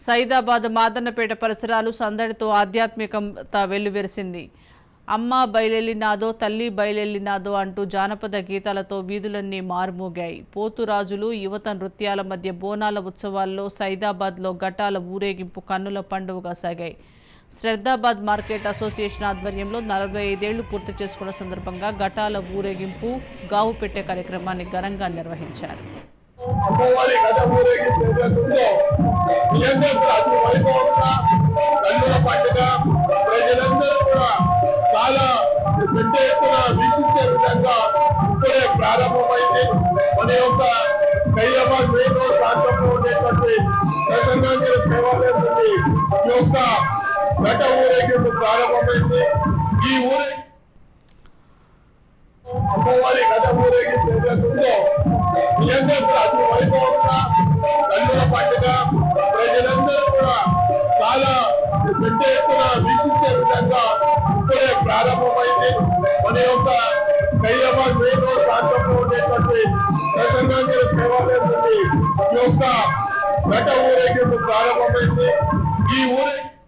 సైదాబాద్ మాదన్నపేట పరిసరాలు సందడితో ఆధ్యాత్మికత వెల్లువెరిసింది. అమ్మ బయలెల్లినాదో తల్లి బయలెల్లినాదో అంటూ జానపద గీతాలతో వీధులన్నీ మారుమోగాయి. పోతురాజులు యువత నృత్యాల మధ్య బోనాల ఉత్సవాల్లో సైదాబాద్లో ఘటాల ఊరేగింపు కన్నుల పండుగగా సాగాయి. శ్రద్ధాబాద్ మార్కెట్ అసోసియేషన్ ఆధ్వర్యంలో 45 ఏళ్లు పూర్తి చేసుకున్న సందర్భంగా ఘటాల ఊరేగింపు గావు పెట్టే కార్యక్రమాన్ని ఘనంగా నిర్వహించారు. అమ్మవారి కథ ఊరేగింపు అతి వైభవంగా కన్నుల పండుగ ప్రజలందరూ కూడా చాలా పెద్ద ఎత్తున వీక్షించే విధంగా ఇప్పుడే ప్రారంభమైంది. మన యొక్క సైదాబాద్ మెయిన్ రోడ్ ప్రాంతంలో ఉండేటువంటి ప్రసన్నాంజలి సేవాలయం నుండి ఈ యొక్క ఘట ఊరేగింపు ప్రారంభమైంది. ఈ ఊరేగింపు అమ్మవారి కథ ఊరేగింపు అతి వైభవంగా కన్నుల పండుగ ప్రజలందరూ కూడా చాలా పెద్ద ఎత్తున వీక్షించే విధంగా ఇప్పుడే ప్రారంభమైంది. మన యొక్క సైదాబాద్ మెయిన్ రోడ్ ప్రాంతంలో ఉండేటువంటి ప్రసన్నాంజలి సేవాలయం నుండి ఈ యొక్క ఘట ఊరేగింపు ప్రారంభమైంది. ఈ ఊరేగింపు